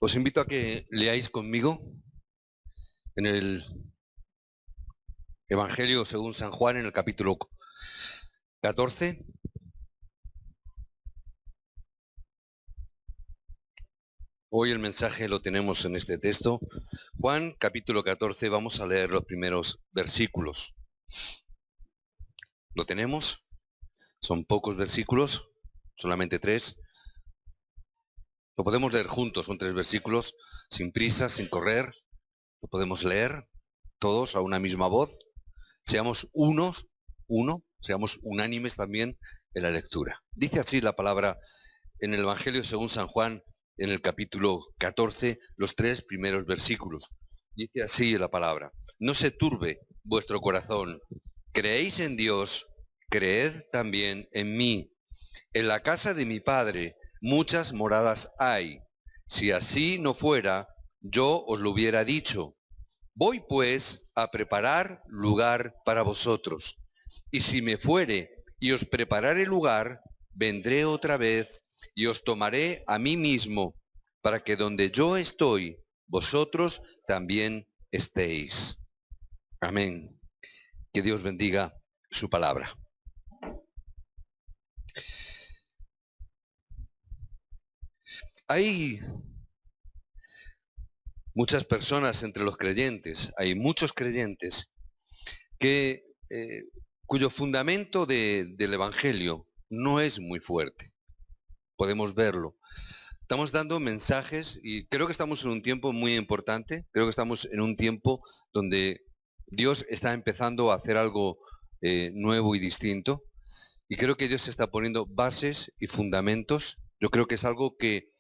Os invito a que leáis conmigo en el Evangelio según San Juan, en el capítulo 14. Hoy el mensaje lo tenemos en este texto. Juan, capítulo 14, vamos a leer los primeros versículos. ¿Lo tenemos? Son pocos versículos, solamente 3. Lo podemos leer juntos, son 3 versículos, sin prisa, sin correr. Lo podemos leer todos a una misma voz. Seamos seamos unánimes también en la lectura. Dice así la palabra en el Evangelio según San Juan, en el capítulo 14, los 3 primeros versículos. Dice así la palabra: no se turbe vuestro corazón, creéis en Dios, creed también en mí. En la casa de mi Padre muchas moradas hay. Si así no fuera, yo os lo hubiera dicho. Voy pues a preparar lugar para vosotros. Y si me fuere y os prepararé lugar, vendré otra vez y os tomaré a mí mismo, para que donde yo estoy, vosotros también estéis. Amén. Que Dios bendiga su palabra. Hay muchas personas entre los creyentes, hay muchos creyentes que cuyo fundamento del Evangelio no es muy fuerte. Podemos verlo. Estamos dando mensajes y creo que estamos en un tiempo muy importante. Creo que estamos en un tiempo donde Dios está empezando a hacer algo nuevo y distinto. Y creo que Dios está poniendo bases y fundamentos. Yo creo que es algo que,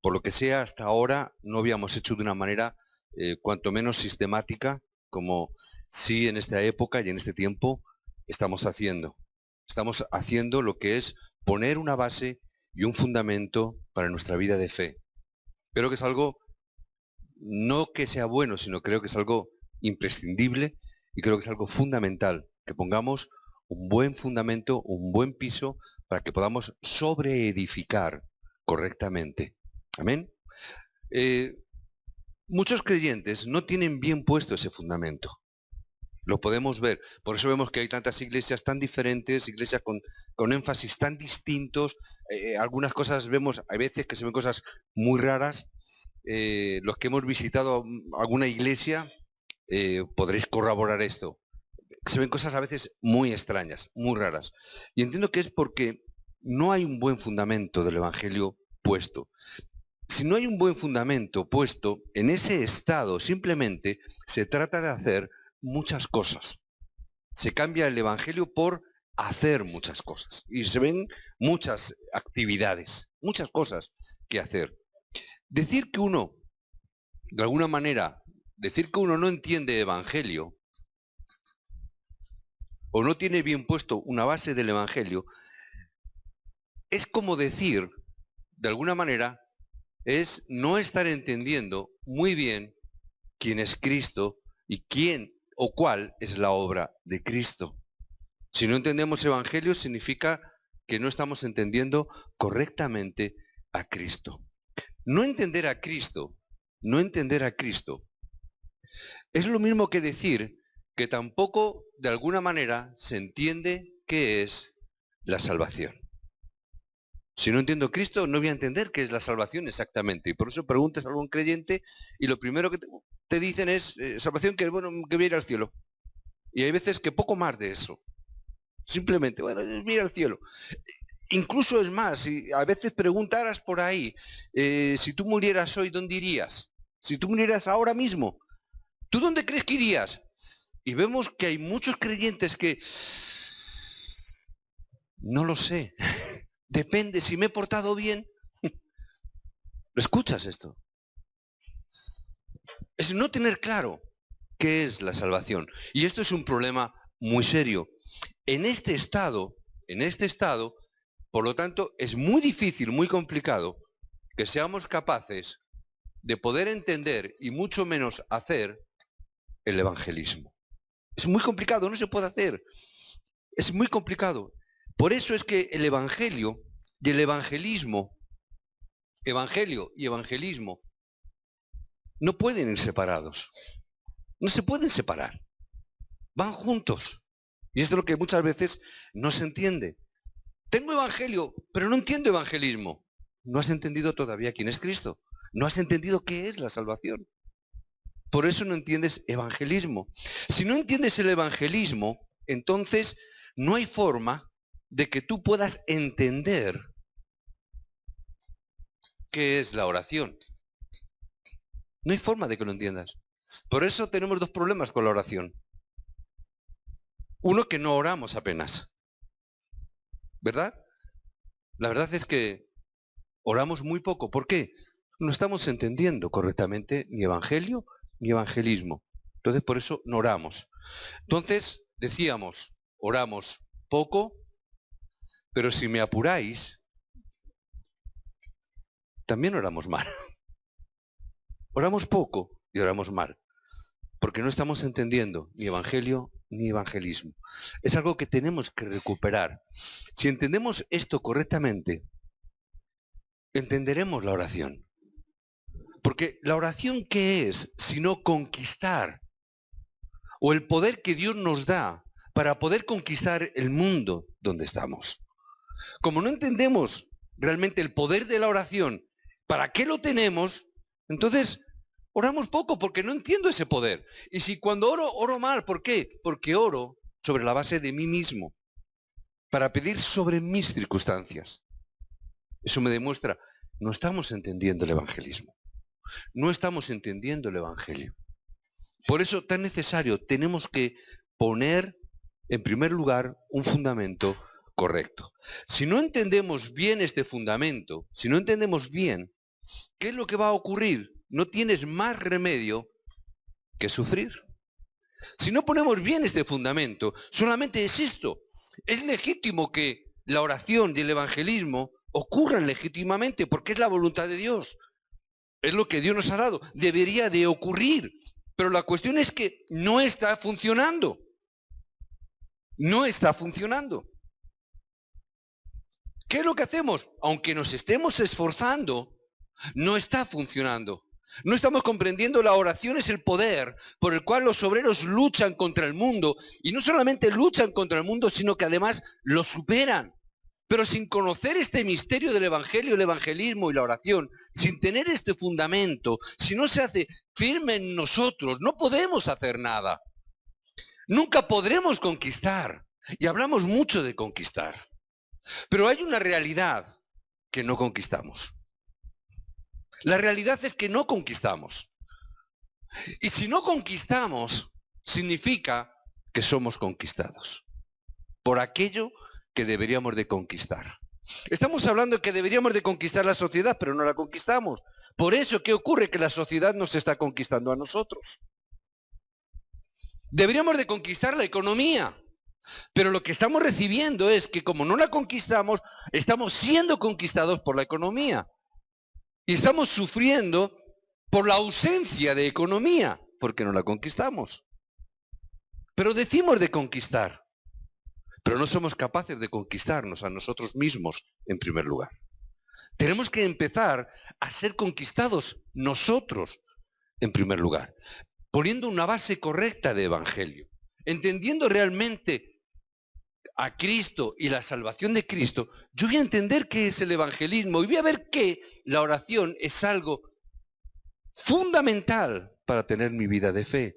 por lo que sea, hasta ahora no habíamos hecho de una manera cuanto menos sistemática, como sí en esta época y en este tiempo estamos haciendo. Estamos haciendo lo que es poner una base y un fundamento para nuestra vida de fe. Creo que es algo, no que sea bueno, sino creo que es algo imprescindible y creo que es algo fundamental, que pongamos un buen fundamento, un buen piso, para que podamos sobreedificar correctamente. Amén. Muchos creyentes no tienen bien puesto ese fundamento. Lo podemos ver. Por eso vemos que hay tantas iglesias tan diferentes, iglesias con énfasis tan distintos. Algunas cosas vemos, hay veces que se ven cosas muy raras. Los que hemos visitado alguna iglesia, podréis corroborar esto. Se ven cosas a veces muy extrañas, muy raras. Y entiendo que es porque no hay un buen fundamento del Evangelio puesto. Si no hay un buen fundamento puesto, en ese estado simplemente se trata de hacer muchas cosas. Se cambia el Evangelio por hacer muchas cosas. Y se ven muchas actividades, muchas cosas que hacer. Decir que uno, de alguna manera, decir que uno no entiende Evangelio o no tiene bien puesto una base del Evangelio, es como decir, de alguna manera, es no estar entendiendo muy bien quién es Cristo y quién o cuál es la obra de Cristo. Si no entendemos Evangelio, significa que no estamos entendiendo correctamente a Cristo. No entender a Cristo, no entender a Cristo, es lo mismo que decir que tampoco de alguna manera se entiende qué es la salvación. Si no entiendo Cristo, no voy a entender qué es la salvación exactamente. Y por eso preguntas a algún creyente y lo primero que te dicen es salvación, que bueno, que voy a ir al cielo. Y hay veces que poco más de eso. Simplemente, bueno, voy a ir al cielo. Incluso es más, si a veces preguntaras por ahí, si tú murieras hoy, ¿dónde irías? Si tú murieras ahora mismo, ¿tú dónde crees que irías? Y vemos que hay muchos creyentes que no lo sé. Depende, si me he portado bien. ¿Lo escuchas esto? Es no tener claro qué es la salvación. Y esto es un problema muy serio. En este estado, por lo tanto, es muy difícil, muy complicado que seamos capaces de poder entender y mucho menos hacer el evangelismo. Es muy complicado, no se puede hacer. Es muy complicado. Por eso es que el evangelio y el evangelismo Evangelio y evangelismo no pueden ir separados. No se pueden separar. Van juntos. Y esto es lo que muchas veces no se entiende. Tengo evangelio, pero no entiendo evangelismo. No has entendido todavía quién es Cristo. No has entendido qué es la salvación. Por eso no entiendes evangelismo. Si no entiendes el evangelismo, entonces no hay forma de que tú puedas entender qué es la oración. No hay forma de que lo entiendas. Por eso tenemos dos problemas con la oración. Uno, que no oramos apenas. ¿Verdad? La verdad es que oramos muy poco. ¿Por qué? No estamos entendiendo correctamente ni evangelio ni evangelismo. Entonces por eso no oramos. Entonces decíamos, oramos poco, pero si me apuráis, también oramos mal. Oramos poco y oramos mal, porque no estamos entendiendo ni evangelio ni evangelismo. Es algo que tenemos que recuperar. Si entendemos esto correctamente, entenderemos la oración. Porque la oración, ¿qué es? Sino conquistar, o el poder que Dios nos da para poder conquistar el mundo donde estamos. Como no entendemos realmente el poder de la oración, ¿para qué lo tenemos? Entonces oramos poco porque no entiendo ese poder. Y si cuando oro, oro mal, ¿por qué? Porque oro sobre la base de mí mismo, para pedir sobre mis circunstancias. Eso me demuestra, no estamos entendiendo el evangelismo. No estamos entendiendo el evangelio. Por eso tan necesario, tenemos que poner en primer lugar un fundamento correcto. Si no entendemos bien este fundamento, si no entendemos bien, ¿qué es lo que va a ocurrir? No tienes más remedio que sufrir. Si no ponemos bien este fundamento, solamente es esto. Es legítimo que la oración y el evangelismo ocurran legítimamente porque es la voluntad de Dios. Es lo que Dios nos ha dado. Debería de ocurrir. Pero la cuestión es que no está funcionando. No está funcionando. ¿Qué es lo que hacemos? Aunque nos estemos esforzando, no está funcionando. No estamos comprendiendo la oración es el poder por el cual los obreros luchan contra el mundo. Y no solamente luchan contra el mundo, sino que además lo superan. Pero sin conocer este misterio del evangelio, el evangelismo y la oración, sin tener este fundamento, si no se hace firme en nosotros, no podemos hacer nada. Nunca podremos conquistar. Y hablamos mucho de conquistar. Pero hay una realidad que no conquistamos. La realidad es que no conquistamos. Y si no conquistamos, significa que somos conquistados por aquello que deberíamos de conquistar. Estamos hablando de que deberíamos de conquistar la sociedad, pero no la conquistamos. Por eso, ¿qué ocurre? Que la sociedad nos está conquistando a nosotros. Deberíamos de conquistar la economía, pero lo que estamos recibiendo es que como no la conquistamos, estamos siendo conquistados por la economía. Y estamos sufriendo por la ausencia de economía, porque no la conquistamos. Pero decimos de conquistar, pero no somos capaces de conquistarnos a nosotros mismos en primer lugar. Tenemos que empezar a ser conquistados nosotros en primer lugar, poniendo una base correcta de evangelio, entendiendo realmente a Cristo y la salvación de Cristo. Yo voy a entender qué es el evangelismo y voy a ver que la oración es algo fundamental para tener mi vida de fe.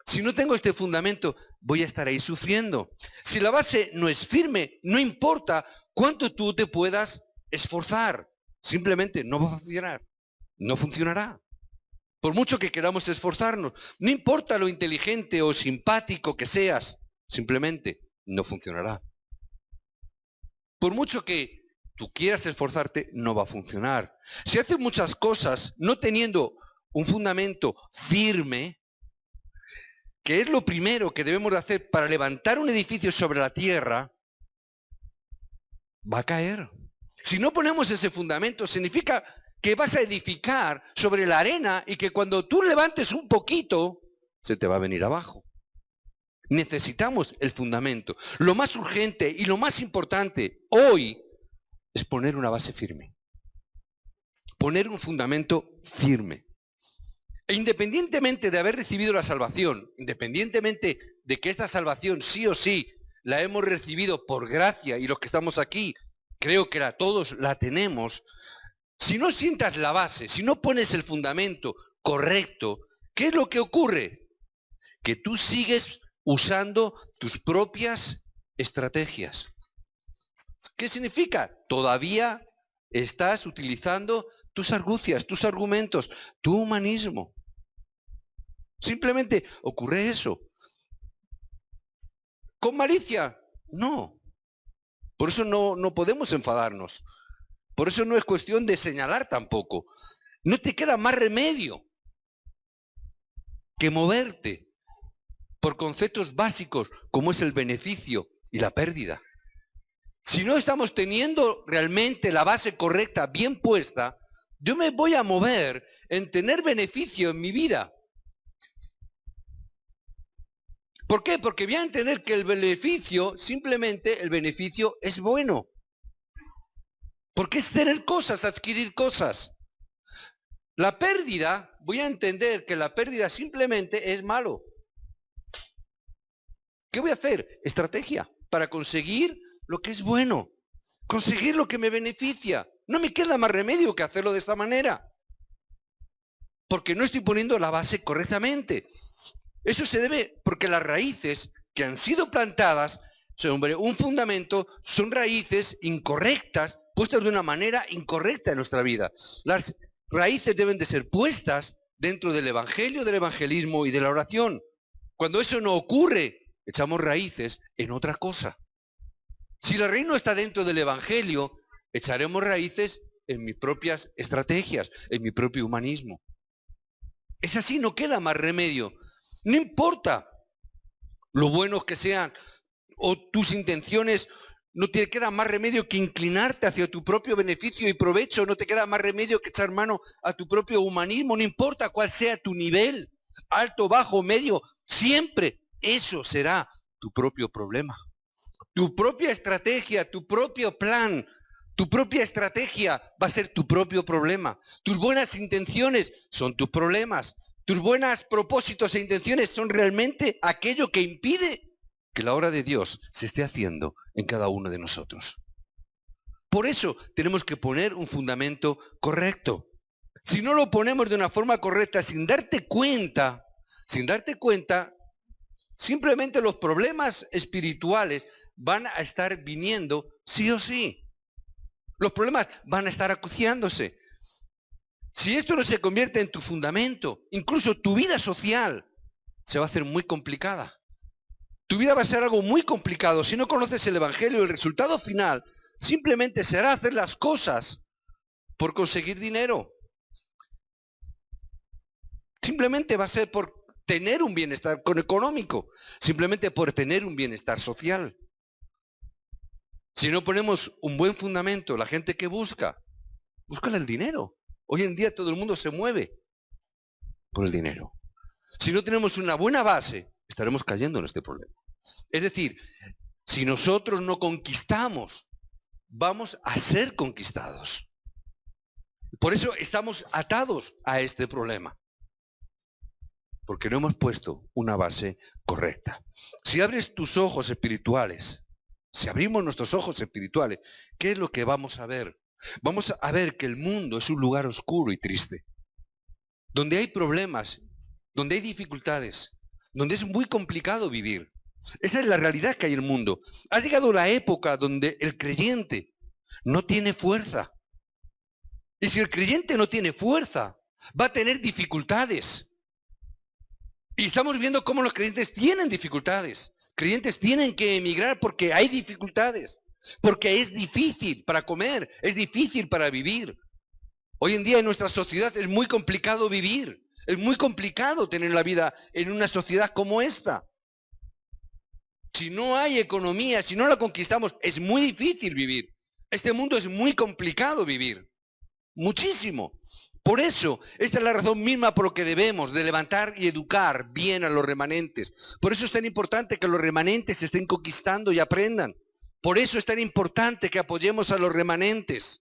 Si no tengo este fundamento, voy a estar ahí sufriendo. Si la base no es firme, no importa cuánto tú te puedas esforzar, simplemente no va a funcionar, no funcionará. Por mucho que queramos esforzarnos, no importa lo inteligente o simpático que seas, simplemente no funcionará. Por mucho que tú quieras esforzarte, no va a funcionar. Si haces muchas cosas no teniendo un fundamento firme, que es lo primero que debemos de hacer para levantar un edificio sobre la tierra, va a caer. Si no ponemos ese fundamento, significa que vas a edificar sobre la arena y que cuando tú levantes un poquito, se te va a venir abajo. Necesitamos el fundamento. Lo más urgente y lo más importante hoy es poner una base firme. poner un fundamento firme. E independientemente de haber recibido la salvación, independientemente de que esta salvación sí o sí la hemos recibido por gracia, y los que estamos aquí, creo que todos la tenemos, si no sientas la base, si no pones el fundamento correcto, ¿qué es lo que ocurre? Que tú sigues usando tus propias estrategias. ¿Qué significa? Todavía estás utilizando tus argucias, tus argumentos, tu humanismo. Simplemente ocurre eso. ¿Con malicia? No. Por eso no podemos enfadarnos. Por eso no es cuestión de señalar tampoco. No te queda más remedio que moverte por conceptos básicos como es el beneficio y la pérdida. Si no estamos teniendo realmente la base correcta, bien puesta, yo me voy a mover en tener beneficio en mi vida. ¿Por qué? Porque voy a entender que el beneficio, simplemente el beneficio es bueno. Porque es tener cosas, adquirir cosas. La pérdida, voy a entender que la pérdida simplemente es malo. ¿Qué voy a hacer? Estrategia para conseguir lo que es bueno, conseguir lo que me beneficia. No me queda más remedio que hacerlo de esta manera, porque no estoy poniendo la base correctamente. Eso se debe porque las raíces que han sido plantadas sobre un fundamento son raíces incorrectas, puestas de una manera incorrecta en nuestra vida. Las raíces deben de ser puestas dentro del evangelio, del evangelismo y de la oración. Cuando eso no ocurre, echamos raíces en otra cosa. Si la raíz no está dentro del evangelio, echaremos raíces en mis propias estrategias, en mi propio humanismo. Es así, no queda más remedio. No importa lo buenos que sean o tus intenciones, no te queda más remedio que inclinarte hacia tu propio beneficio y provecho, no te queda más remedio que echar mano a tu propio humanismo, no importa cuál sea tu nivel, alto, bajo, medio, siempre eso será tu propio problema. Tu propia estrategia, tu propio plan, tu propia estrategia va a ser tu propio problema. Tus buenas intenciones son tus problemas. Tus buenos propósitos e intenciones son realmente aquello que impide que la obra de Dios se esté haciendo en cada uno de nosotros. Por eso tenemos que poner un fundamento correcto. Si no lo ponemos de una forma correcta, sin darte cuenta, simplemente los problemas espirituales van a estar viniendo sí o sí. Los problemas van a estar acuciándose. Si esto no se convierte en tu fundamento, incluso tu vida social se va a hacer muy complicada. Tu vida va a ser algo muy complicado. Si no conoces el evangelio, el resultado final simplemente será hacer las cosas por conseguir dinero. Simplemente va a ser por tener un bienestar económico, simplemente por tener un bienestar social. Si no ponemos un buen fundamento, la gente que busca el dinero. Hoy en día todo el mundo se mueve por el dinero. Si no tenemos una buena base, estaremos cayendo en este problema. Es decir, si nosotros no conquistamos, vamos a ser conquistados. Por eso estamos atados a este problema. Porque no hemos puesto una base correcta. Si abres tus ojos espirituales, si abrimos nuestros ojos espirituales, ¿qué es lo que vamos a ver? Vamos a ver que el mundo es un lugar oscuro y triste, donde hay problemas, donde hay dificultades, donde es muy complicado vivir. Esa es la realidad que hay en el mundo. Ha llegado la época donde el creyente no tiene fuerza. Y si el creyente no tiene fuerza, va a tener dificultades. Y estamos viendo cómo los creyentes tienen dificultades. Creyentes tienen que emigrar porque hay dificultades. Porque es difícil para comer, es difícil para vivir. Hoy en día en nuestra sociedad es muy complicado vivir. Es muy complicado tener la vida en una sociedad como esta. Si no hay economía, si no la conquistamos, es muy difícil vivir. Este mundo es muy complicado vivir. Muchísimo. Por eso, esta es la razón misma por la que debemos de levantar y educar bien a los remanentes. Por eso es tan importante que los remanentes se estén conquistando y aprendan. Por eso es tan importante que apoyemos a los remanentes.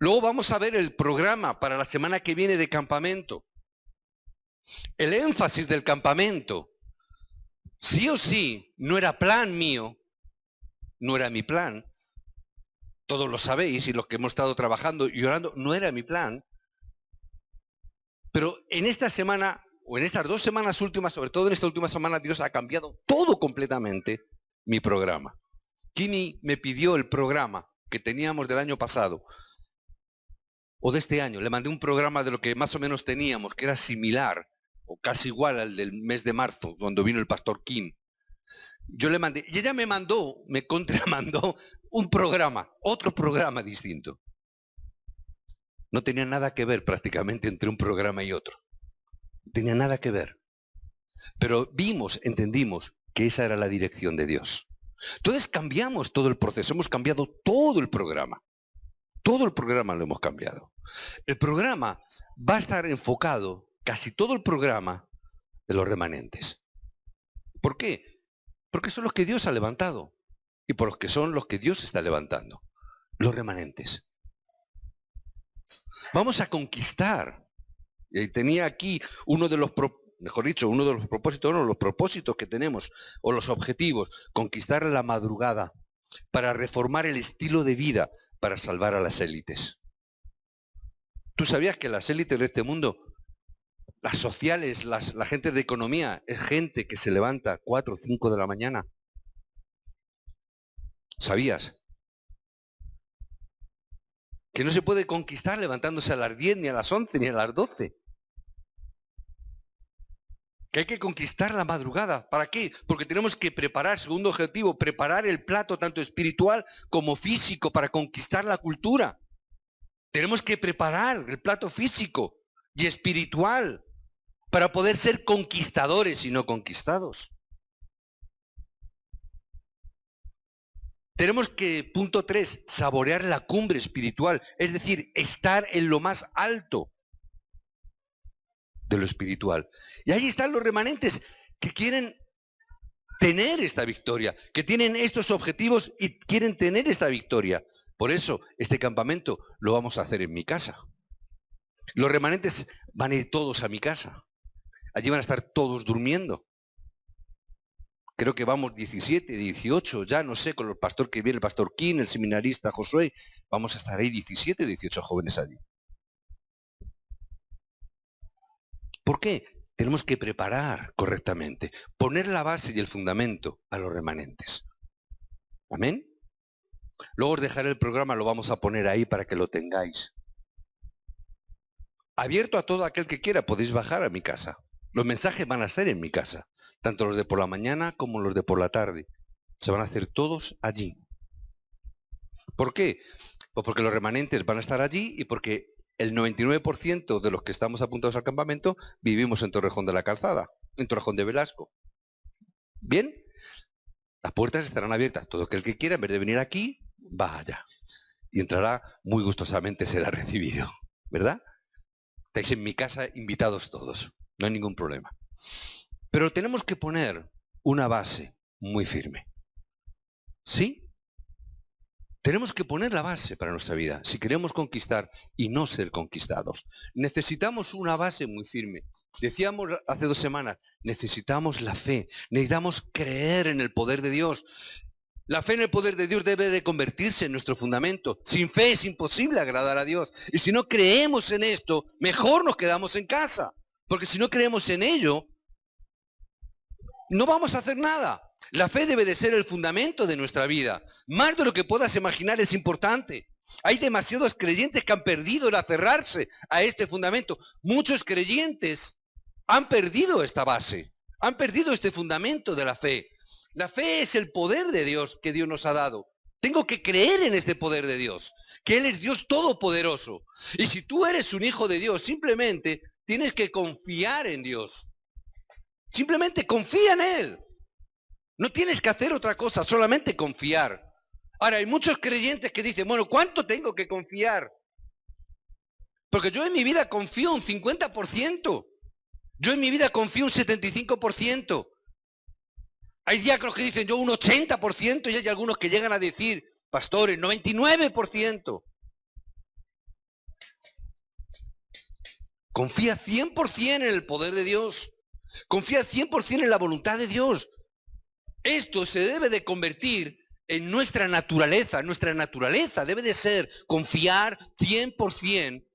Luego vamos a ver el programa para la semana que viene de campamento. El énfasis del campamento, sí o sí, no era plan mío, no era mi plan. Todos lo sabéis y los que hemos estado trabajando y orando, no era mi plan. Pero en esta semana, o en estas 2 semanas últimas, sobre todo en esta última semana, Dios ha cambiado todo completamente mi programa. Kimi me pidió el programa que teníamos del año pasado, o de este año. Le mandé un programa de lo que más o menos teníamos, que era similar, o casi igual al del mes de marzo, cuando vino el pastor Kim. Yo le mandé, y ella me contramandó un programa, otro programa distinto. No tenía nada que ver prácticamente entre un programa y otro. No tenía nada que ver. Pero entendimos que esa era la dirección de Dios. Entonces cambiamos todo el proceso, hemos cambiado todo el programa. Todo el programa lo hemos cambiado. El programa va a estar enfocado, casi todo el programa, en los remanentes. ¿Por qué? Porque son los que Dios ha levantado. Y por los que son los que Dios está levantando. Los remanentes. Vamos a conquistar. Y tenía aquí uno de los propósitos, no, los propósitos que tenemos, o los objetivos, conquistar la madrugada, para reformar el estilo de vida, para salvar a las élites. ¿Tú sabías que las élites de este mundo, las sociales, la gente de economía, es gente que se levanta 4 o 5 de la mañana? ¿Sabías? Que no se puede conquistar levantándose a las 10, ni a las 11, ni a las 12. Que hay que conquistar la madrugada. ¿Para qué? Porque tenemos que preparar, segundo objetivo, preparar el plato tanto espiritual como físico para conquistar la cultura. Tenemos que preparar el plato físico y espiritual para poder ser conquistadores y no conquistados. Tenemos que, punto 3, saborear la cumbre espiritual, es decir, estar en lo más alto de lo espiritual. Y ahí están los remanentes que quieren tener esta victoria, que tienen estos objetivos y quieren tener esta victoria. Por eso, este campamento lo vamos a hacer en mi casa. Los remanentes van a ir todos a mi casa. Allí van a estar todos durmiendo. Creo que vamos 17, 18, ya no sé, con el pastor que viene, el pastor Kim, el seminarista Josué. Vamos a estar ahí 17, 18 jóvenes allí. ¿Por qué? Tenemos que preparar correctamente, poner la base y el fundamento a los remanentes. ¿Amén? Luego os dejaré el programa, lo vamos a poner ahí para que lo tengáis. Abierto a todo aquel que quiera, podéis bajar a mi casa. Los mensajes van a ser en mi casa, tanto los de por la mañana como los de por la tarde. Se van a hacer todos allí. ¿Por qué? Pues porque los remanentes van a estar allí y porque el 99% de los que estamos apuntados al campamento vivimos en Torrejón de la Calzada, en Torrejón de Velasco. ¿Bien? Las puertas estarán abiertas. Todo aquel que quiera, en vez de venir aquí, va allá. Y entrará muy gustosamente, será recibido. ¿Verdad? Estáis en mi casa invitados todos. No hay ningún problema. Pero tenemos que poner una base muy firme. ¿Sí? Tenemos que poner la base para nuestra vida, si queremos conquistar y no ser conquistados. Necesitamos una base muy firme. Decíamos hace 2 semanas, necesitamos la fe, necesitamos creer en el poder de Dios. La fe en el poder de Dios debe de convertirse en nuestro fundamento. Sin fe es imposible agradar a Dios. Y si no creemos en esto, mejor nos quedamos en casa. Porque si no creemos en ello, no vamos a hacer nada. La fe debe de ser el fundamento de nuestra vida. Más de lo que puedas imaginar es importante. Hay demasiados creyentes que han perdido el aferrarse a este fundamento. Muchos creyentes han perdido esta base. Han perdido este fundamento de la fe. La fe es el poder de Dios que Dios nos ha dado. Tengo que creer en este poder de Dios, que Él es Dios todopoderoso. Y si tú eres un hijo de Dios, simplemente tienes que confiar en Dios. Simplemente confía en Él. No tienes que hacer otra cosa, solamente confiar. Ahora, hay muchos creyentes que dicen, bueno, ¿cuánto tengo que confiar? Porque yo en mi vida confío un 50%. Yo en mi vida confío un 75%. Hay diáconos que dicen yo un 80% y hay algunos que llegan a decir, pastores, 99%. Confía 100% en el poder de Dios. Confía 100% en la voluntad de Dios. Esto se debe de convertir en nuestra naturaleza. Nuestra naturaleza debe de ser confiar 100%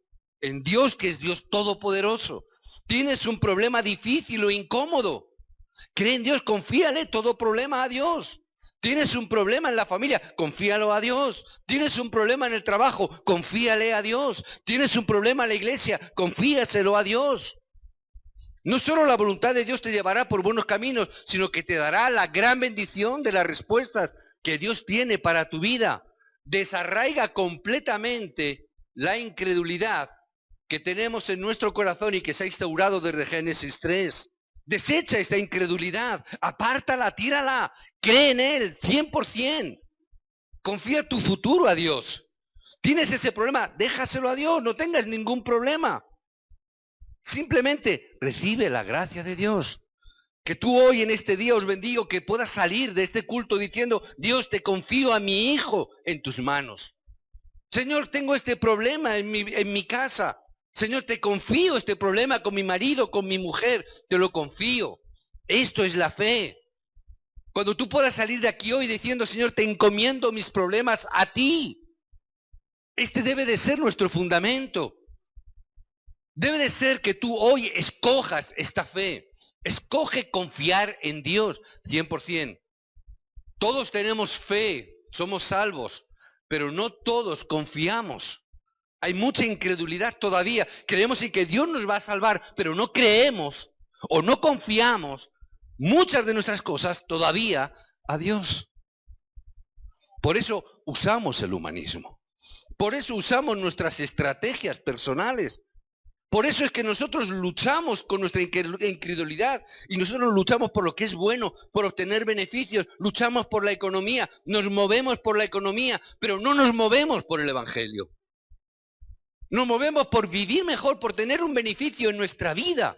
en Dios, que es Dios todopoderoso. Tienes un problema difícil o incómodo. Cree en Dios, confíale todo problema a Dios. Tienes un problema en la familia, confíalo a Dios. Tienes un problema en el trabajo, confíale a Dios. Tienes un problema en la iglesia, confíaselo a Dios. No solo la voluntad de Dios te llevará por buenos caminos, sino que te dará la gran bendición de las respuestas que Dios tiene para tu vida. Desarraiga completamente la incredulidad que tenemos en nuestro corazón y que se ha instaurado desde Génesis 3. Desecha esta incredulidad, apártala, tírala, cree en Él 100%. Confía tu futuro a Dios. ¿Tienes ese problema? Déjaselo a Dios, no tengas ningún problema. Simplemente recibe la gracia de Dios. Que tú hoy en este día os bendigo, que puedas salir de este culto diciendo: Dios, te confío a mi hijo en tus manos. Señor, tengo este problema en mi casa. Señor, te confío este problema con mi marido, con mi mujer, te lo confío. Esto es la fe. Cuando tú puedas salir de aquí hoy diciendo: Señor, te encomiendo mis problemas a ti. Este debe de ser nuestro fundamento. Debe de ser que tú hoy escojas esta fe. Escoge confiar en Dios 100%. Todos tenemos fe, somos salvos, pero no todos confiamos. Hay mucha incredulidad todavía. Creemos en que Dios nos va a salvar, pero no creemos o no confiamos muchas de nuestras cosas todavía a Dios. Por eso usamos el humanismo. Por eso usamos nuestras estrategias personales. Por eso es que nosotros luchamos con nuestra incredulidad y nosotros luchamos por lo que es bueno, por obtener beneficios, luchamos por la economía, nos movemos por la economía, pero no nos movemos por el Evangelio. Nos movemos por vivir mejor, por tener un beneficio en nuestra vida,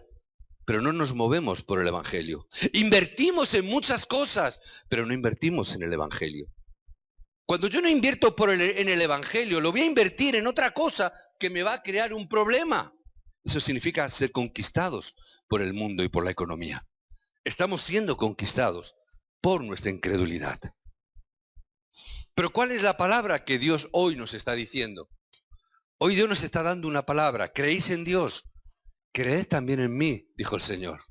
pero no nos movemos por el Evangelio. Invertimos en muchas cosas, pero no invertimos en el Evangelio. Cuando yo no invierto en el Evangelio, lo voy a invertir en otra cosa que me va a crear un problema. Eso significa ser conquistados por el mundo y por la economía. Estamos siendo conquistados por nuestra incredulidad. Pero ¿cuál es la palabra que Dios hoy nos está diciendo? Hoy Dios nos está dando una palabra. ¿Creéis en Dios? Creed también en mí, dijo el Señor.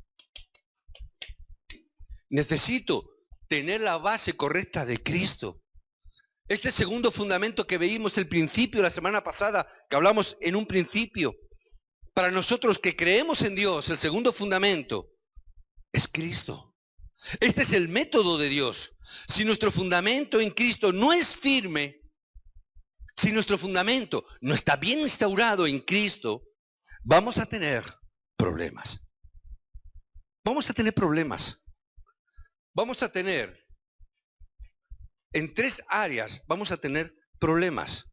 Necesito tener la base correcta de Cristo. Este segundo fundamento que veímos al principio, la semana pasada, que hablamos en un principio, para nosotros que creemos en Dios, el segundo fundamento es Cristo. Este es el método de Dios. Si nuestro fundamento en Cristo no es firme, si nuestro fundamento no está bien instaurado en Cristo, vamos a tener problemas. Vamos a tener problemas. Vamos a tener, en 3 áreas, vamos a tener problemas.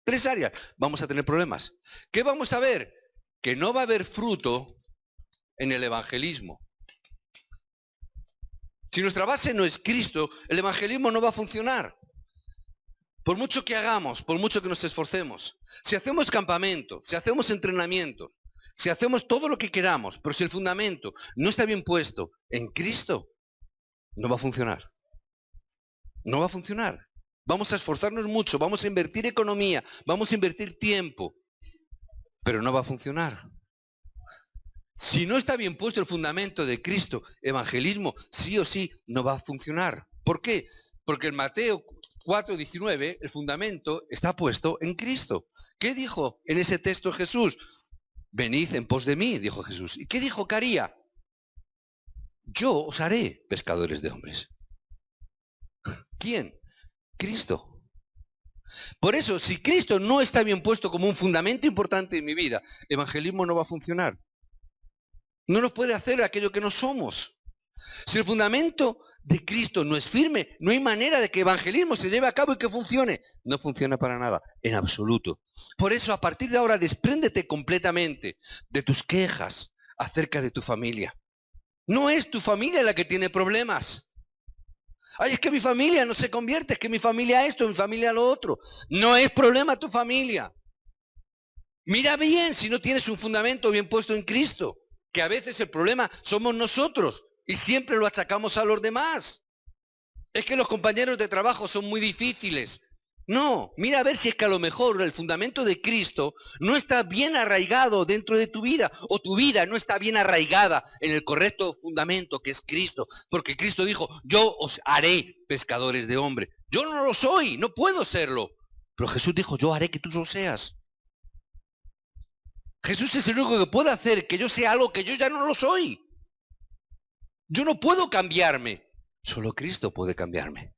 3 áreas, vamos a tener problemas. ¿Qué vamos a ver? Que no va a haber fruto en el evangelismo. Si nuestra base no es Cristo, el evangelismo no va a funcionar. Por mucho que hagamos, por mucho que nos esforcemos, si hacemos campamento, si hacemos entrenamiento, si hacemos todo lo que queramos, pero si el fundamento no está bien puesto en Cristo, no va a funcionar. No va a funcionar. Vamos a esforzarnos mucho, vamos a invertir economía, vamos a invertir tiempo, pero no va a funcionar. Si no está bien puesto el fundamento de Cristo, evangelismo, sí o sí no va a funcionar. ¿Por qué? Porque en Mateo 4:19 el fundamento está puesto en Cristo. ¿Qué dijo en ese texto Jesús? Venid en pos de mí, dijo Jesús. ¿Y qué dijo que haría? Yo os haré pescadores de hombres. ¿Quién? Cristo. Por eso, si Cristo no está bien puesto como un fundamento importante en mi vida, evangelismo no va a funcionar. No nos puede hacer aquello que no somos. Si el fundamento de Cristo no es firme, no hay manera de que evangelismo se lleve a cabo y que funcione. No funciona para nada, en absoluto. Por eso, a partir de ahora, despréndete completamente de tus quejas acerca de tu familia. No es tu familia la que tiene problemas. Ay, es que mi familia no se convierte, es que mi familia esto, mi familia lo otro. No es problema tu familia. Mira bien si no tienes un fundamento bien puesto en Cristo, que a veces el problema somos nosotros y siempre lo achacamos a los demás. Es que los compañeros de trabajo son muy difíciles. No, mira a ver si es que a lo mejor el fundamento de Cristo no está bien arraigado dentro de tu vida, o tu vida no está bien arraigada en el correcto fundamento que es Cristo, porque Cristo dijo, yo os haré pescadores de hombre. Yo no lo soy, no puedo serlo, pero Jesús dijo, yo haré que tú lo seas. Jesús es el único que puede hacer que yo sea algo que yo ya no lo soy. Yo no puedo cambiarme, solo Cristo puede cambiarme.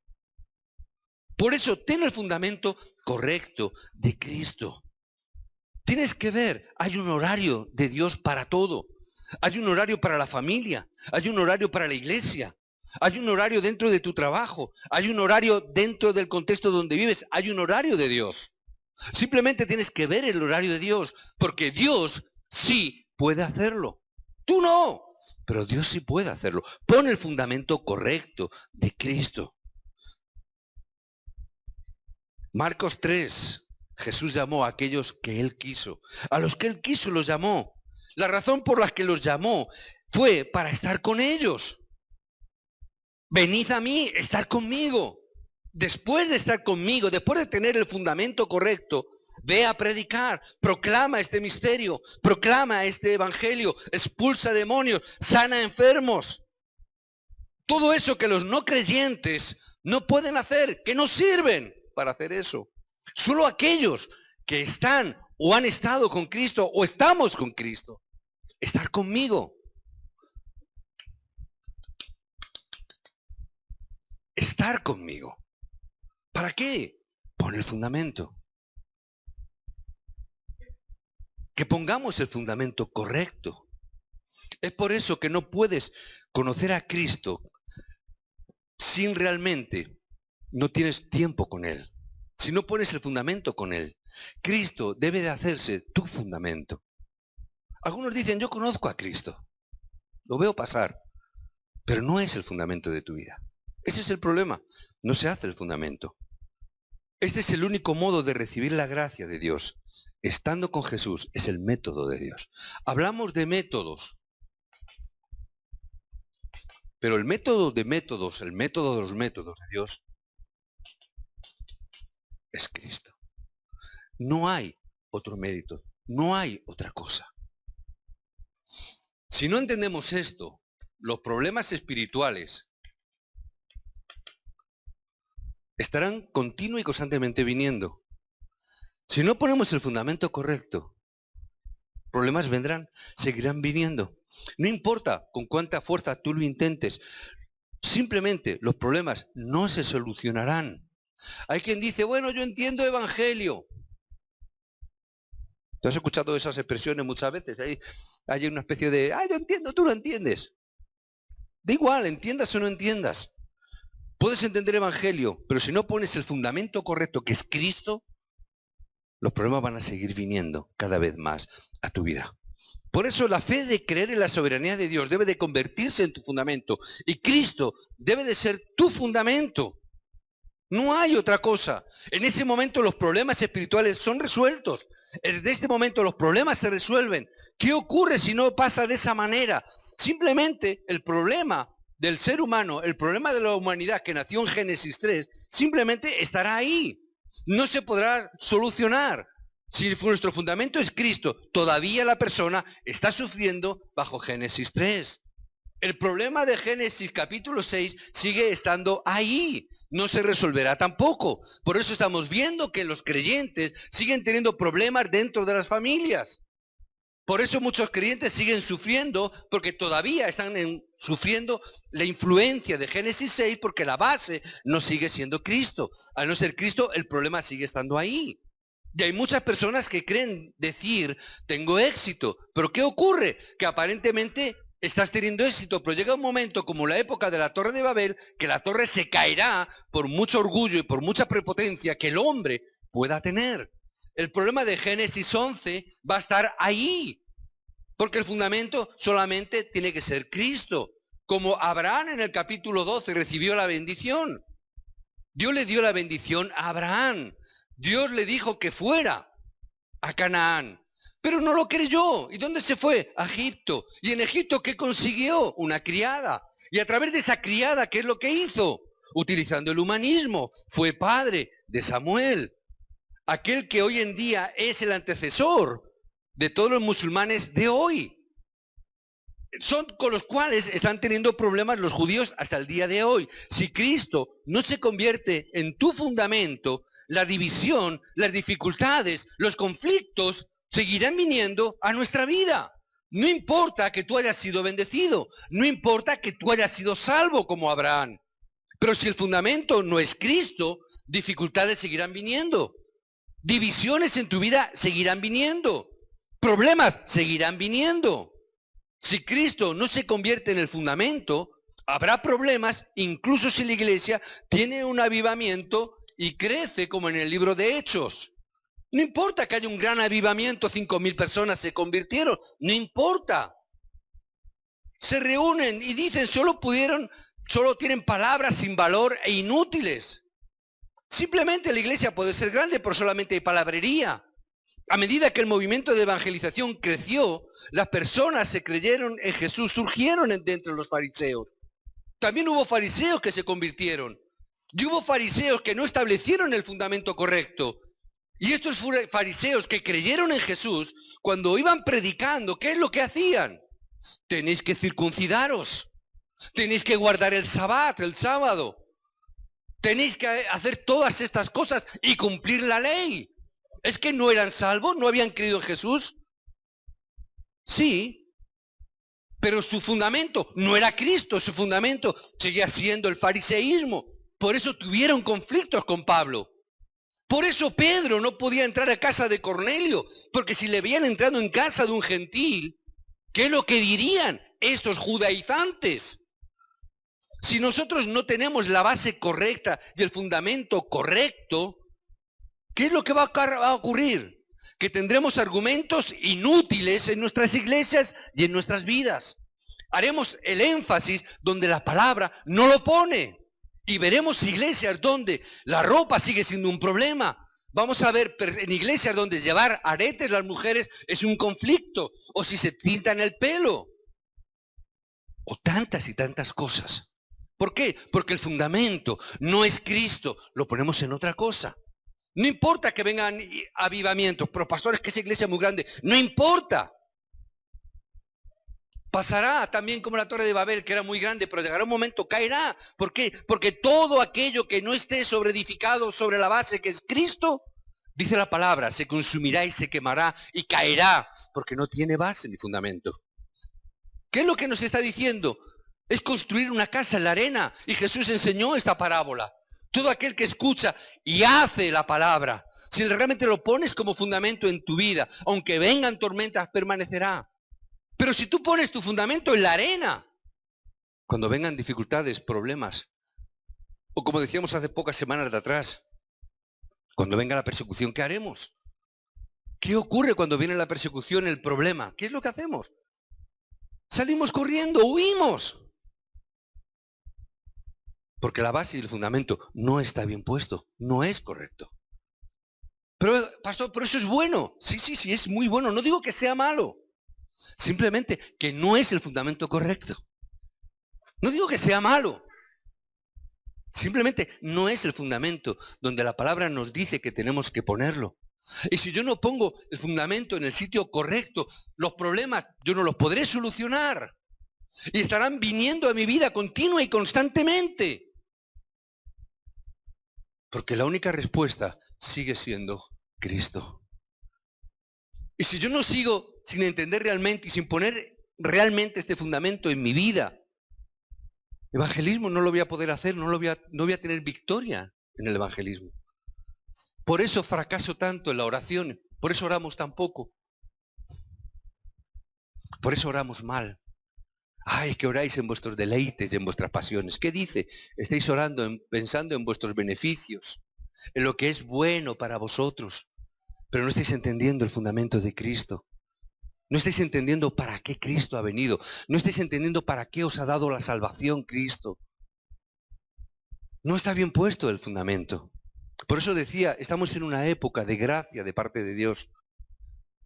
Por eso, ten el fundamento correcto de Cristo. Tienes que ver, hay un horario de Dios para todo. Hay un horario para la familia, hay un horario para la iglesia, hay un horario dentro de tu trabajo, hay un horario dentro del contexto donde vives, hay un horario de Dios. Simplemente tienes que ver el horario de Dios, porque Dios sí puede hacerlo. Tú no, pero Dios sí puede hacerlo. Pon el fundamento correcto de Cristo. Marcos 3, Jesús llamó a aquellos que Él quiso. A los que Él quiso los llamó. La razón por la que los llamó fue para estar con ellos. Venid a mí, estar conmigo. Después de estar conmigo, después de tener el fundamento correcto, ve a predicar, proclama este misterio, proclama este evangelio, expulsa demonios, sana enfermos. Todo eso que los no creyentes no pueden hacer, que no sirven para hacer eso. Solo aquellos que están o han estado con Cristo o estamos con Cristo. Estar conmigo. Estar conmigo. ¿Para qué? Pon el fundamento. Que pongamos el fundamento correcto. Es por eso que no puedes conocer a Cristo sin realmente no tienes tiempo con Él. Si no pones el fundamento con Él. Cristo debe de hacerse tu fundamento. Algunos dicen, yo conozco a Cristo. Lo veo pasar. Pero no es el fundamento de tu vida. Ese es el problema. No se hace el fundamento. Este es el único modo de recibir la gracia de Dios. Estando con Jesús es el método de Dios. Hablamos de métodos. Pero el método de métodos, el método de los métodos de Dios, es Cristo. No hay otro mérito. No hay otra cosa. Si no entendemos esto, los problemas espirituales estarán continua y constantemente viniendo. Si no ponemos el fundamento correcto, problemas vendrán, seguirán viniendo. No importa con cuánta fuerza tú lo intentes, simplemente los problemas no se solucionarán. Hay quien dice, bueno, yo entiendo evangelio. ¿Tú has escuchado esas expresiones muchas veces? Hay una especie de, yo entiendo, tú lo entiendes. Da igual, entiendas o no entiendas. Puedes entender evangelio, pero si no pones el fundamento correcto, que es Cristo, los problemas van a seguir viniendo cada vez más a tu vida. Por eso la fe de creer en la soberanía de Dios debe de convertirse en tu fundamento. Y Cristo debe de ser tu fundamento. No hay otra cosa. En ese momento los problemas espirituales son resueltos. Desde este momento los problemas se resuelven. ¿Qué ocurre si no pasa de esa manera? Simplemente el problema del ser humano, el problema de la humanidad que nació en Génesis 3, simplemente estará ahí. No se podrá solucionar. Si nuestro fundamento es Cristo, todavía la persona está sufriendo bajo Génesis 3. El problema de Génesis capítulo 6 sigue estando ahí. No se resolverá tampoco. Por eso estamos viendo que los creyentes siguen teniendo problemas dentro de las familias. Por eso muchos creyentes siguen sufriendo, porque todavía están sufriendo la influencia de Génesis 6, porque la base no sigue siendo Cristo. Al no ser Cristo, el problema sigue estando ahí. Y hay muchas personas que creen decir, tengo éxito. Pero ¿qué ocurre? Que aparentemente estás teniendo éxito, pero llega un momento como la época de la Torre de Babel, que la torre se caerá por mucho orgullo y por mucha prepotencia que el hombre pueda tener. El problema de Génesis 11 va a estar ahí, porque el fundamento solamente tiene que ser Cristo. Como Abraham en el capítulo 12 recibió la bendición. Dios le dio la bendición a Abraham. Dios le dijo que fuera a Canaán. Pero no lo creyó. ¿Y dónde se fue? A Egipto. ¿Y en Egipto qué consiguió? Una criada. Y a través de esa criada, ¿qué es lo que hizo? Utilizando el humanismo, fue padre de Samuel, aquel que hoy en día es el antecesor de todos los musulmanes de hoy. Son con los cuales están teniendo problemas los judíos hasta el día de hoy. Si Cristo no se convierte en tu fundamento, la división, las dificultades, los conflictos seguirán viniendo a nuestra vida. No importa que tú hayas sido bendecido, no importa que tú hayas sido salvo como Abraham. Pero si el fundamento no es Cristo, dificultades seguirán viniendo. Divisiones en tu vida seguirán viniendo. Problemas seguirán viniendo. Si Cristo no se convierte en el fundamento, habrá problemas, incluso si la iglesia tiene un avivamiento y crece como en el libro de Hechos. No importa que haya un gran avivamiento, 5.000 personas se convirtieron, no importa. Se reúnen y dicen, solo tienen palabras sin valor e inútiles. Simplemente la iglesia puede ser grande, pero solamente hay palabrería. A medida que el movimiento de evangelización creció, las personas se creyeron en Jesús, surgieron dentro de los fariseos. También hubo fariseos que se convirtieron. Y hubo fariseos que no establecieron el fundamento correcto. Y estos fariseos que creyeron en Jesús, cuando iban predicando, ¿qué es lo que hacían? Tenéis que circuncidaros. Tenéis que guardar el sabbat, el sábado. Tenéis que hacer todas estas cosas y cumplir la ley. ¿Es que no eran salvos? ¿No habían creído en Jesús? Sí, pero su fundamento no era Cristo, su fundamento seguía siendo el fariseísmo. Por eso tuvieron conflictos con Pablo. Por eso Pedro no podía entrar a casa de Cornelio, porque si le veían entrando en casa de un gentil, ¿qué es lo que dirían estos judaizantes? Si nosotros no tenemos la base correcta y el fundamento correcto, ¿qué es lo que va a ocurrir? Que tendremos argumentos inútiles en nuestras iglesias y en nuestras vidas. Haremos el énfasis donde la palabra no lo pone. Y veremos iglesias donde la ropa sigue siendo un problema. Vamos a ver en iglesias donde llevar aretes las mujeres es un conflicto. O si se pintan el pelo. O tantas y tantas cosas. ¿Por qué? Porque el fundamento no es Cristo. Lo ponemos en otra cosa. No importa que vengan avivamientos, pero pastores, que esa iglesia es muy grande, no importa. Pasará también como la Torre de Babel, que era muy grande, pero llegará un momento, caerá. ¿Por qué? Porque todo aquello que no esté edificado sobre la base que es Cristo, dice la palabra, se consumirá y se quemará y caerá, porque no tiene base ni fundamento. ¿Qué es lo que nos está diciendo? Es construir una casa en la arena, y Jesús enseñó esta parábola. Todo aquel que escucha y hace la palabra, si realmente lo pones como fundamento en tu vida, aunque vengan tormentas, permanecerá. Pero si tú pones tu fundamento en la arena, cuando vengan dificultades, problemas, o como decíamos hace pocas semanas de atrás, cuando venga la persecución, ¿qué haremos? ¿Qué ocurre cuando viene la persecución, el problema? ¿Qué es lo que hacemos? Salimos corriendo, huimos. Porque la base y el fundamento no está bien puesto, no es correcto. Pero, pastor, pero eso es bueno. Sí, es muy bueno. No digo que sea malo. Simplemente que no es el fundamento correcto. No digo que sea malo. Simplemente no es el fundamento donde la palabra nos dice que tenemos que ponerlo. Y si yo no pongo el fundamento en el sitio correcto, los problemas yo no los podré solucionar. Y estarán viniendo a mi vida continua y constantemente. Porque la única respuesta sigue siendo Cristo. Y si yo no sigo sin entender realmente y sin poner realmente este fundamento en mi vida, evangelismo no lo voy a poder hacer, no voy a tener victoria en el evangelismo. Por eso fracaso tanto en la oración, por eso oramos tan poco. Por eso oramos mal. Ay, que oráis en vuestros deleites y en vuestras pasiones. ¿Qué dice? Estáis orando pensando en vuestros beneficios, en lo que es bueno para vosotros, pero no estáis entendiendo el fundamento de Cristo. No estáis entendiendo para qué Cristo ha venido. No estáis entendiendo para qué os ha dado la salvación Cristo. No está bien puesto el fundamento. Por eso decía, estamos en una época de gracia de parte de Dios.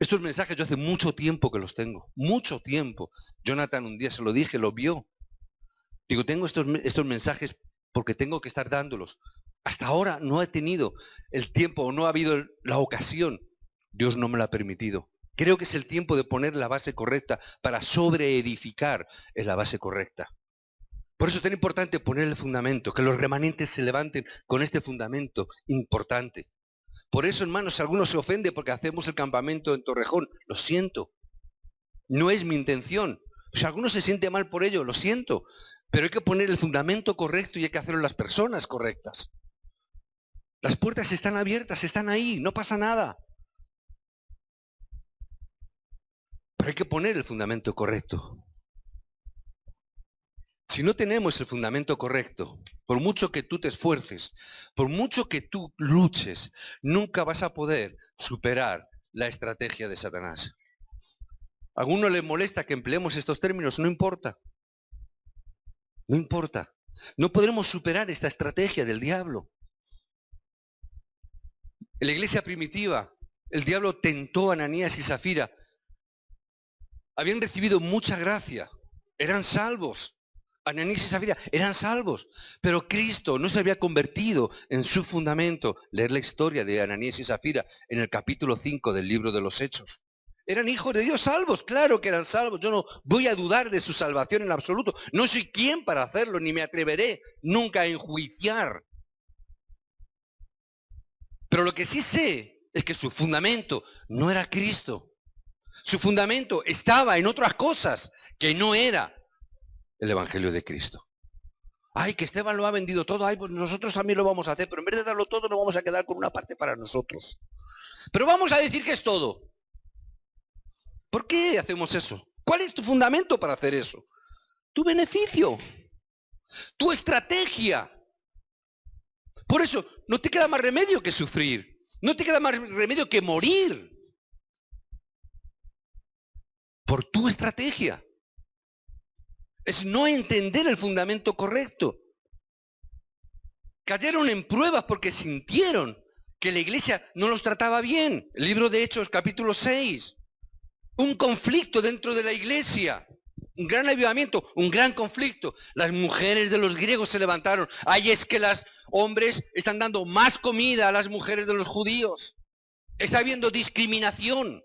Estos mensajes yo hace mucho tiempo que los tengo, mucho tiempo. Jonathan un día se lo dije, lo vio. Digo, tengo estos mensajes porque tengo que estar dándolos. Hasta ahora no he tenido el tiempo o no ha habido la ocasión. Dios no me lo ha permitido. Creo que es el tiempo de poner la base correcta para sobreedificar en la base correcta. Por eso es tan importante poner el fundamento, que los remanentes se levanten con este fundamento importante. Por eso, hermanos, algunos se ofenden porque hacemos el campamento en Torrejón. Lo siento. No es mi intención. O sea, algunos se sienten mal por ello, lo siento. Pero hay que poner el fundamento correcto y hay que hacerlo en las personas correctas. Las puertas están abiertas, están ahí, no pasa nada. Pero hay que poner el fundamento correcto. Si no tenemos el fundamento correcto, por mucho que tú te esfuerces, por mucho que tú luches, nunca vas a poder superar la estrategia de Satanás. ¿A alguno le molesta que empleemos estos términos? No importa. No importa. No podremos superar esta estrategia del diablo. En la iglesia primitiva, el diablo tentó a Ananías y Zafira. Habían recibido mucha gracia. Eran salvos. Ananías y Zafira eran salvos. Pero Cristo no se había convertido en su fundamento. Leer la historia de Ananías y Zafira en el capítulo 5 del libro de los Hechos. Eran hijos de Dios salvos, claro que eran salvos. Yo no voy a dudar de su salvación en absoluto. No soy quien para hacerlo, ni me atreveré nunca a enjuiciar. Pero lo que sí sé es que su fundamento no era Cristo. Su fundamento estaba en otras cosas que no era el Evangelio de Cristo. Ay, que Esteban lo ha vendido todo, ay, pues nosotros también lo vamos a hacer, pero en vez de darlo todo nos vamos a quedar con una parte para nosotros. Pero vamos a decir que es todo. ¿Por qué hacemos eso? ¿Cuál es tu fundamento para hacer eso? Tu beneficio, tu estrategia. Por eso no te queda más remedio que sufrir, no te queda más remedio que morir por tu estrategia. Es no entender el fundamento correcto. Cayeron en pruebas porque sintieron que la iglesia no los trataba bien. El libro de Hechos, capítulo 6. Un conflicto dentro de la iglesia, un gran avivamiento, un gran conflicto. Las mujeres de los griegos se levantaron. Ay, es que los hombres están dando más comida a las mujeres de los judíos. Está habiendo discriminación.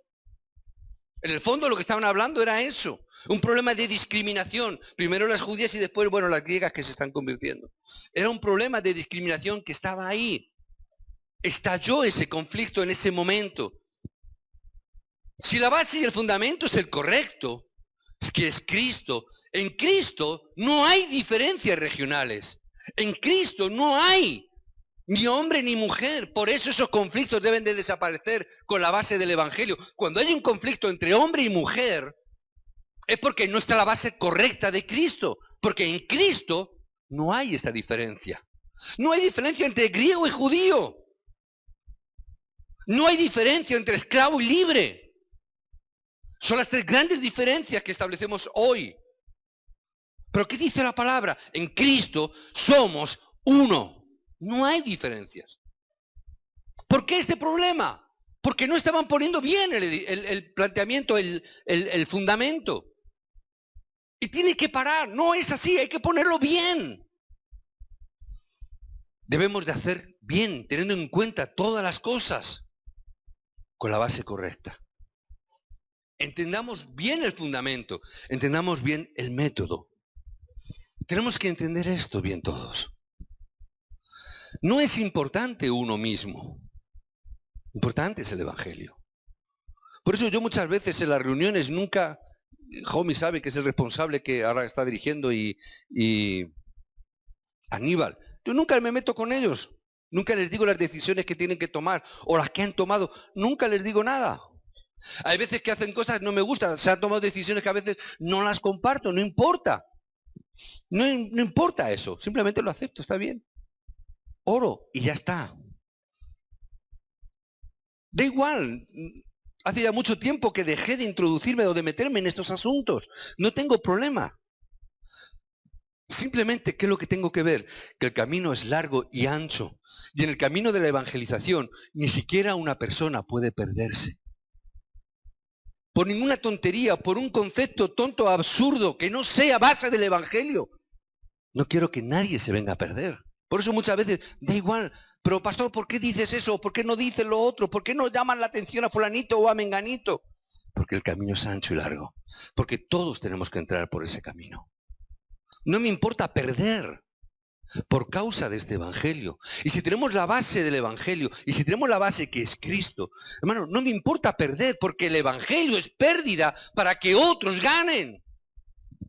En el fondo lo que estaban hablando era eso, un problema de discriminación. Primero las judías y después, bueno, las griegas que se están convirtiendo. Era un problema de discriminación que estaba ahí. Estalló ese conflicto en ese momento. Si la base y el fundamento es el correcto, es que es Cristo, en Cristo no hay diferencias regionales. En Cristo no hay ni hombre ni mujer. Por eso esos conflictos deben de desaparecer con la base del Evangelio. Cuando hay un conflicto entre hombre y mujer, es porque no está la base correcta de Cristo. Porque en Cristo no hay esta diferencia. No hay diferencia entre griego y judío. No hay diferencia entre esclavo y libre. Son las tres grandes diferencias que establecemos hoy. Pero ¿qué dice la palabra? En Cristo somos uno. No hay diferencias. ¿Por qué este problema? Porque no estaban poniendo bien el planteamiento, el fundamento. Y tiene que parar. No es así, hay que ponerlo bien. Debemos de hacer bien, teniendo en cuenta todas las cosas, con la base correcta. Entendamos bien el fundamento, entendamos bien el método. Tenemos que entender esto bien todos. No es importante uno mismo. Importante es el Evangelio. Por eso yo muchas veces en las reuniones nunca, Jomi sabe que es el responsable que ahora está dirigiendo y Aníbal, yo nunca me meto con ellos. Nunca les digo las decisiones que tienen que tomar o las que han tomado. Nunca les digo nada. Hay veces que hacen cosas que no me gustan. Se han tomado decisiones que a veces no las comparto. No importa. No importa eso. Simplemente lo acepto. Está bien. Oro y ya está. Da igual. Hace ya mucho tiempo que dejé de introducirme o de meterme en estos asuntos. No tengo problema. Simplemente, ¿qué es lo que tengo que ver? Que el camino es largo y ancho. Y en el camino de la evangelización, ni siquiera una persona puede perderse. por ninguna tontería, por un concepto tonto, absurdo, que no sea base del Evangelio. No quiero que nadie se venga a perder. Por eso muchas veces, da igual, pero pastor, ¿por qué dices eso? ¿Por qué no dices lo otro? ¿Por qué no llaman la atención a fulanito o a menganito? Porque el camino es ancho y largo. Porque todos tenemos que entrar por ese camino. No me importa perder por causa de este Evangelio. Y si tenemos la base del Evangelio, y si tenemos la base que es Cristo, hermano, no me importa perder porque el Evangelio es pérdida para que otros ganen.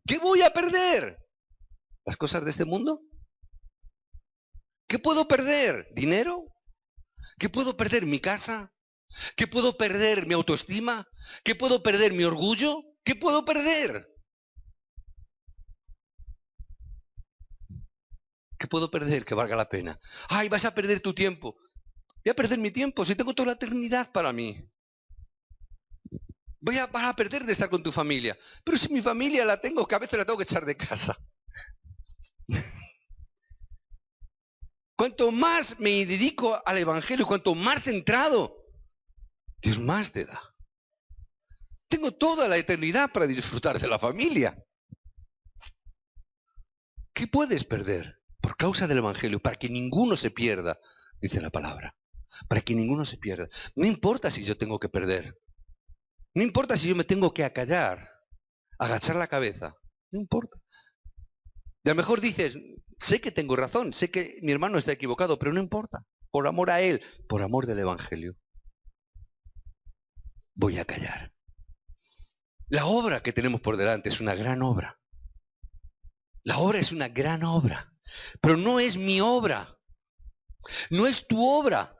¿Qué voy a perder? ¿Las cosas de este mundo? ¿Qué puedo perder? ¿Dinero? ¿Qué puedo perder? ¿Mi casa? ¿Qué puedo perder? ¿Mi autoestima? ¿Qué puedo perder? ¿Mi orgullo? ¿Qué puedo perder? ¿Qué puedo perder que valga la pena? Ay, vas a perder tu tiempo. Voy a perder mi tiempo si tengo toda la eternidad para mí. Vas a perder de estar con tu familia. Pero si mi familia la tengo, que a veces la tengo que echar de casa. Cuanto más me dedico al Evangelio, cuanto más centrado, Dios más te da. Tengo toda la eternidad para disfrutar de la familia. ¿Qué puedes perder por causa del Evangelio? Para que ninguno se pierda, dice la palabra. Para que ninguno se pierda. No importa si yo tengo que perder. No importa si yo me tengo que acallar, agachar la cabeza. No importa. Y a lo mejor dices, sé que tengo razón, sé que mi hermano está equivocado, pero no importa. Por amor a él, por amor del Evangelio, voy a callar. La obra que tenemos por delante es una gran obra. La obra es una gran obra, pero no es mi obra. No es tu obra.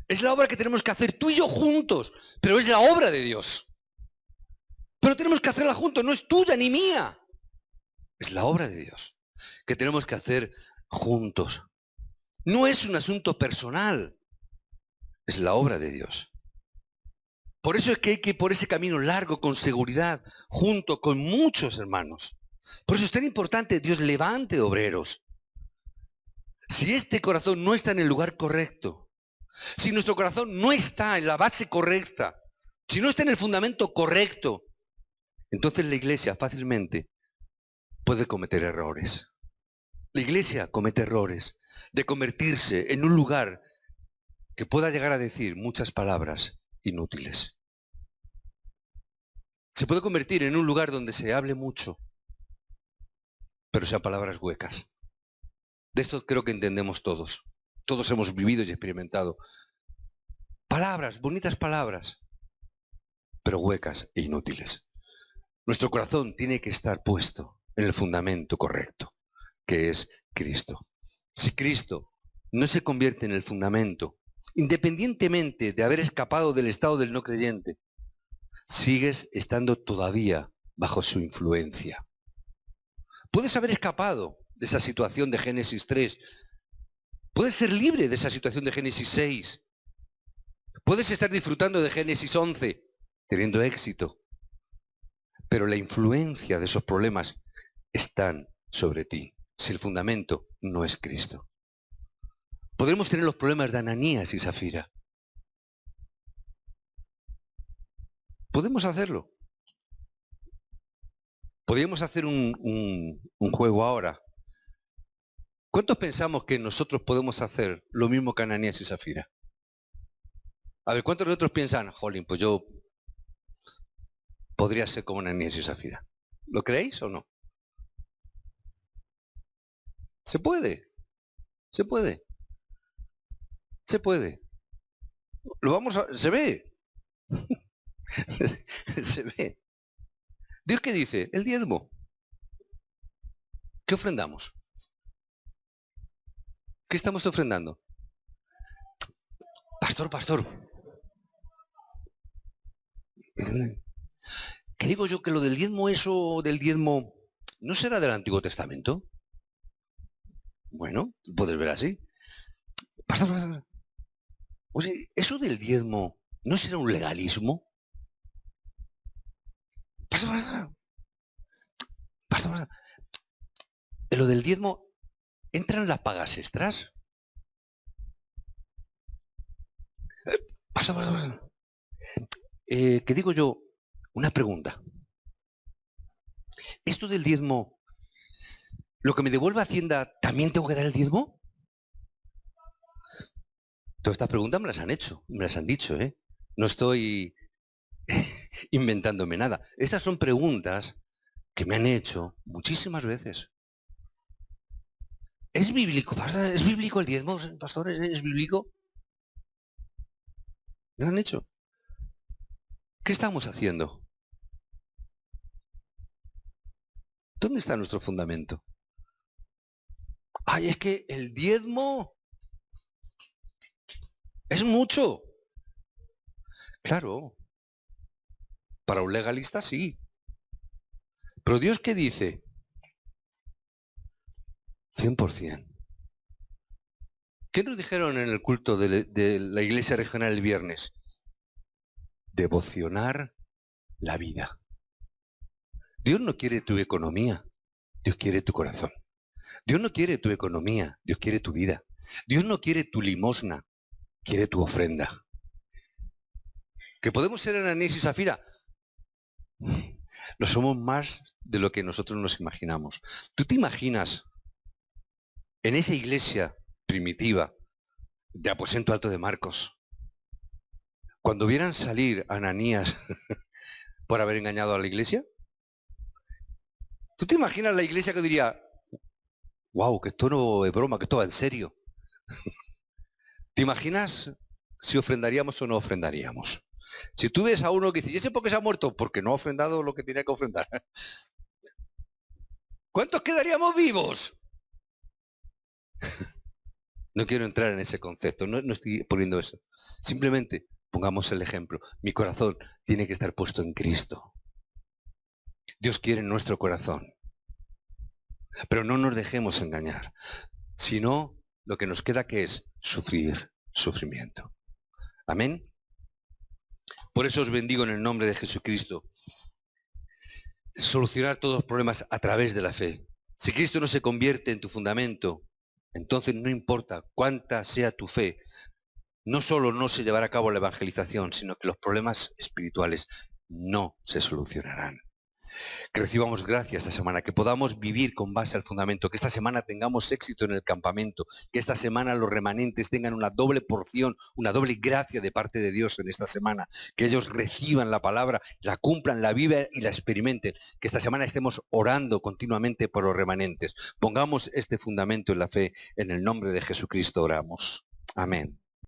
Es la obra que tenemos que hacer tú y yo juntos, pero es la obra de Dios. Pero tenemos que hacerla juntos, no es tuya ni mía. Es la obra de Dios que tenemos que hacer juntos. No es un asunto personal, es la obra de Dios. Por eso es que hay que ir por ese camino largo, con seguridad, junto con muchos hermanos. Por eso es tan importante, Dios levante obreros. Si este corazón no está en el lugar correcto, si nuestro corazón no está en la base correcta, si no está en el fundamento correcto, entonces la iglesia fácilmente puede cometer errores. La iglesia comete errores de convertirse en un lugar que pueda llegar a decir muchas palabras inútiles. Se puede convertir en un lugar donde se hable mucho, pero sean palabras huecas. De esto creo que entendemos todos. Todos hemos vivido y experimentado. Palabras, bonitas palabras, pero huecas e inútiles. Nuestro corazón tiene que estar puesto en el fundamento correcto, que es Cristo. Si Cristo no se convierte en el fundamento, independientemente de haber escapado del estado del no creyente, sigues estando todavía bajo su influencia. Puedes haber escapado de esa situación de Génesis 3. Puedes ser libre de esa situación de Génesis 6. Puedes estar disfrutando de Génesis 11, teniendo éxito. Pero la influencia de esos problemas están sobre ti, si el fundamento no es Cristo. Podremos tener los problemas de Ananías y Zafira. Podemos hacerlo. Podríamos hacer un juego ahora. ¿Cuántos pensamos que nosotros podemos hacer lo mismo que Ananías y Zafira? A ver, ¿cuántos de otros piensan, jolín, pues yo podría ser como Ananías y Zafira? ¿Lo creéis o no? Se puede. Se puede. Se puede. Lo vamos a... Se ve. Se ve. Dios, ¿qué dice? El diezmo. ¿Qué ofrendamos? ¿Qué estamos ofrendando? Pastor. ¿Qué digo yo? Que lo del diezmo, eso del diezmo, ¿no será del Antiguo Testamento? Bueno, puedes ver así. Pastor. Oye, ¿eso del diezmo no será un legalismo? Pastor. En lo del diezmo, ¿entran las pagas extras? Pastor. ¿qué digo yo? Una pregunta. ¿Esto del diezmo, lo que me devuelve Hacienda, también tengo que dar el diezmo? Todas estas preguntas me las han hecho, me las han dicho, ¿eh? No estoy inventándome nada. Estas son preguntas que me han hecho muchísimas veces. ¿Es bíblico, pastor? ¿Es bíblico el diezmo, pastor? ¿Es bíblico? ¿Me han hecho? ¿Qué estamos haciendo? ¿Dónde está nuestro fundamento? Ay, es que el diezmo es mucho. Claro, para un legalista sí. Pero Dios, ¿qué dice? 100%. ¿Qué nos dijeron en el culto de la iglesia regional el viernes? Devocionar la vida. Dios no quiere tu economía, Dios quiere tu corazón. Dios no quiere tu economía, Dios quiere tu vida. Dios no quiere tu limosna, quiere tu ofrenda. ¿Que podemos ser Ananías y Zafira? Lo somos más de lo que nosotros nos imaginamos. ¿Tú te imaginas en esa iglesia primitiva de Aposento Alto de Marcos, cuando vieran salir a Ananías por haber engañado a la iglesia? ¿Tú te imaginas la iglesia que diría, wow, que esto no es broma, que esto va en serio? ¿Te imaginas si ofrendaríamos o no ofrendaríamos? Si tú ves a uno que dice, ¿y ese por qué se ha muerto? Porque no ha ofrendado lo que tenía que ofrendar. ¿Cuántos quedaríamos vivos? No quiero entrar en ese concepto, no estoy poniendo eso. Simplemente pongamos el ejemplo. Mi corazón tiene que estar puesto en Cristo. Dios quiere nuestro corazón. Pero no nos dejemos engañar. Sino lo que nos queda que es sufrimiento. Amén. Por eso os bendigo en el nombre de Jesucristo. Solucionar todos los problemas a través de la fe. Si Cristo no se convierte en tu fundamento, entonces no importa cuánta sea tu fe, no solo no se llevará a cabo la evangelización, sino que los problemas espirituales no se solucionarán. Que recibamos gracia esta semana, que podamos vivir con base al fundamento, que esta semana tengamos éxito en el campamento, que esta semana los remanentes tengan una doble porción, una doble gracia de parte de Dios en esta semana, que ellos reciban la palabra, la cumplan, la vivan y la experimenten, que esta semana estemos orando continuamente por los remanentes. Pongamos este fundamento en la fe, en el nombre de Jesucristo oramos. Amén.